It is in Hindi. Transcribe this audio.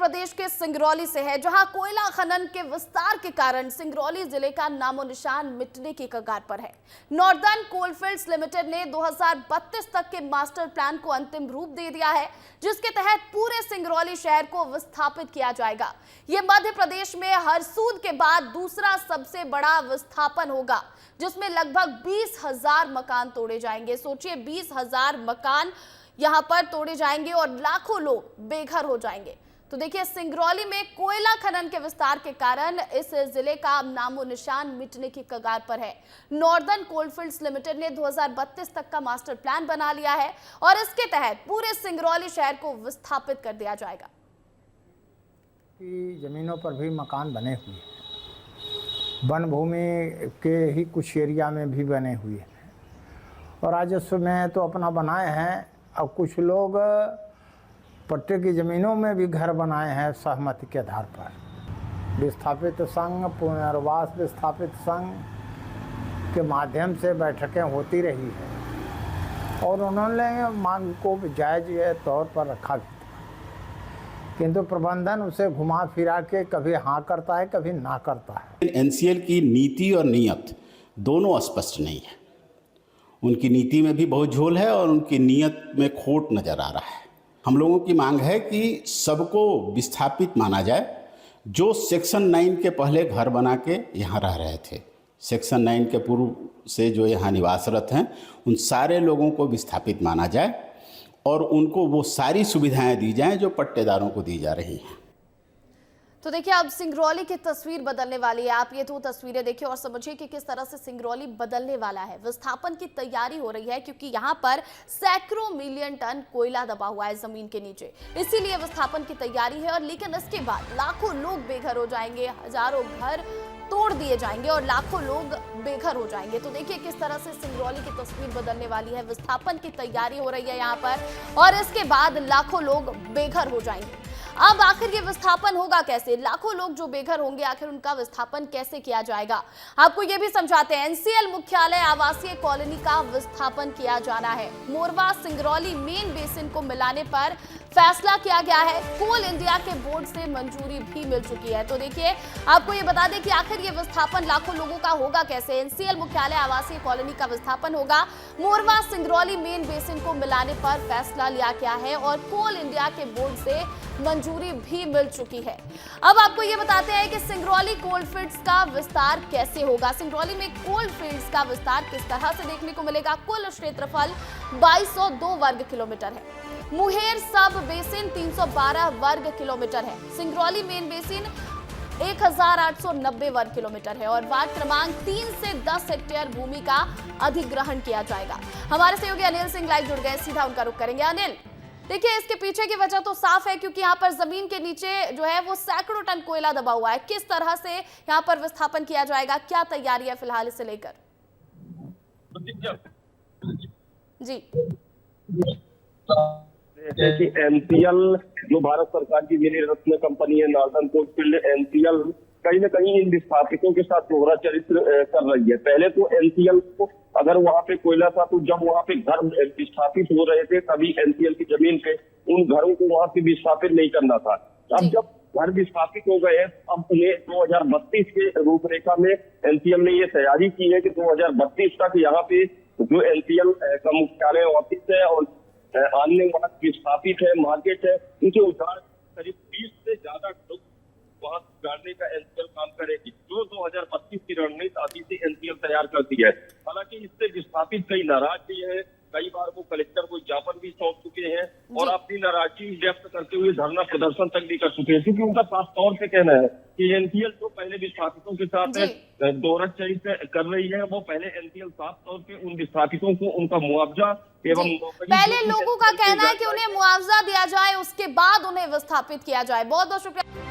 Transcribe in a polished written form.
प्रदेश के सिंगरौली से है, जहां कोयला खनन के विस्तार के कारण सिंगरौली जिले का नामो निशान मिटने की कगार पर है। नॉर्दर्न कोलफील्ड्स लिमिटेड ने 2032 तक के मास्टर प्लान को अंतिम रूप दे दिया है, जिसके तहत पूरे सिंगरौली शहर को विस्थापित किया जाएगा। ये मध्य प्रदेश में हरसूद के बाद दूसरा सबसे बड़ा विस्थापन होगा, जिसमें लगभग 20,000 मकान तोड़े जाएंगे। सोचिए, 20,000 मकान यहां पर तोड़े जाएंगे और लाखों लोग बेघर हो जाएंगे। तो देखिए, सिंगरौली में कोयला खनन के विस्तार के कारण इस जिले का नामो निशान मिटने की कगार पर है। नॉर्दर्न कोलफील्ड्स लिमिटेड ने 2032 तक का मास्टर प्लान बना लिया है और इसके तहत पूरे सिंगरौली शहर को विस्थापित कर दिया जाएगा। जमीनों पर भी मकान बने हुए हैं, वन भूमि के ही कुछ एरिया में भी बने हुए हैं और राजस्व में तो अपना बनाए हैं। अब कुछ लोग पट्टे की ज़मीनों में भी घर बनाए हैं सहमति के आधार पर। विस्थापित संघ, पुनर्वास विस्थापित संघ के माध्यम से बैठकें होती रही है और उन्होंने मांग को जायज़ तौर पर रखा भी था, किंतु प्रबंधन उसे घुमा फिरा के कभी हाँ करता है, कभी ना करता है। एनसीएल की नीति और नीयत दोनों स्पष्ट नहीं है। उनकी नीति में भी बहुत झोल है और उनकी नीयत में खोट नज़र आ रहा है। हम लोगों की मांग है कि सबको विस्थापित माना जाए। जो सेक्शन 9 के पहले घर बना के यहाँ रह रहे थे, सेक्शन 9 के पूर्व से जो यहाँ निवासरत हैं, उन सारे लोगों को विस्थापित माना जाए और उनको वो सारी सुविधाएं दी जाएं जो पट्टेदारों को दी जा रही हैं। तो देखिए, अब सिंगरौली की तस्वीर बदलने वाली है। आप ये दो तस्वीरें देखिए और समझिए कि किस तरह से सिंगरौली बदलने वाला है। विस्थापन की तैयारी हो रही है क्योंकि यहाँ पर सैकड़ों मिलियन टन कोयला दबा हुआ है जमीन के नीचे, इसीलिए विस्थापन की तैयारी है। और लेकिन इसके बाद लाखों लोग बेघर हो जाएंगे, हजारों घर तोड़ दिए जाएंगे और लाखों लोग बेघर हो जाएंगे। तो देखिए किस तरह से सिंगरौली की तस्वीर बदलने वाली है। विस्थापन की तैयारी हो रही है यहाँ पर और इसके बाद लाखों लोग बेघर हो जाएंगे। अब आखिर ये विस्थापन होगा कैसे? लाखों लोग जो बेघर होंगे, आखिर उनका विस्थापन कैसे किया जाएगा? आपको ये भी समझाते हैं। एनसीएल मुख्यालय आवासीय कॉलोनी का विस्थापन किया जाना है। मोरवा सिंगरौली मेन बेसिन को मिलाने पर फैसला किया गया है। कोल इंडिया के बोर्ड से मंजूरी भी मिल चुकी है। तो देखिए, आपको ये बता दें कि आखिर ये विस्थापन लाखों लोगों का होगा कैसे। एनसीएल मुख्यालय आवासीय कॉलोनी का विस्थापन होगा। मोरवा सिंगरौली मेन बेसिन को मिलाने पर फैसला लिया गया है और कोल इंडिया के बोर्ड से मंजूरी भी मिल चुकी है। अब आपको ये बताते हैं कि सिंगरौली कोलफील्ड्स का विस्तार कैसे होगा। सिंगरौली में कोलफील्ड्स का विस्तार किस तरह से देखने को मिलेगा। कुल क्षेत्रफल 2202 वर्ग किलोमीटर है। मुहेर सब बेसिन 312 वर्ग किलोमीटर है। सिंगरौली मेन बेसिन 1890 वर्ग किलोमीटर है और वार्ड क्रमांक 3 से 10 हेक्टेयर भूमि का अधिग्रहण किया जाएगा। हमारे सहयोगी अनिल सिंह लाइव जुड़ गए, सीधा उनका रुख करेंगे। अनिल, देखिए, इसके पीछे की वजह तो साफ है क्योंकि यहाँ पर जमीन के नीचे जो है वो सैकड़ों टन कोयला दबा हुआ है। किस तरह से यहाँ पर विस्थापन किया जाएगा, क्या तैयारी है फिलहाल इसे लेकर? जी, कि एनसीएल जो भारत सरकार की मिनी रत्न कंपनी है, नॉर्दर्न कोलफील्ड एनसीएल, कहीं न कहीं इन विस्थापितों के साथ दोहरा चरित्र कर रही है। पहले तो एनसीएल को अगर वहां पे कोयला था तो जब वहां पे घर विस्थापित हो रहे थे तभी एनसीएल की जमीन पे उन घरों को वहां से विस्थापित नहीं करना था। अब जब घर विस्थापित हो गए अब उन्हें 2032 के रूपरेखा में एनसीएल ने ये तैयारी की है कि 2032 तक यहाँ पे जो एनसीएल का मुख्यालय ऑफिस है और अन्य वहाँ विस्थापित है, मार्केट है, उनके उधार करीब 20 से ज्यादा लोग वहाँ गाड़ने का एनसीएल काम करेगी, जो 2032 की रणनीति अभी से एनसीएल तैयार करती है। हालांकि इससे विस्थापित कई नाराज भी है, कई बार वो कलेक्टर को ज्ञापन भी सौंप चुके हैं और अपनी नाराजगी व्यक्त करते हुए धरना प्रदर्शन तक भी कर चुके हैं, क्योंकि उनका साफ तौर पे कहना है कि एनसीएल जो पहले विस्थापितों के साथ दोहरा चरित्र कर रही है, वो पहले एनसीएल साफ तौर पे उन विस्थापितों को उनका मुआवजा एवं पहले लोगों का कहना है कि उन्हें मुआवजा दिया जाए, उसके बाद उन्हें विस्थापित किया जाए। बहुत बहुत शुक्रिया।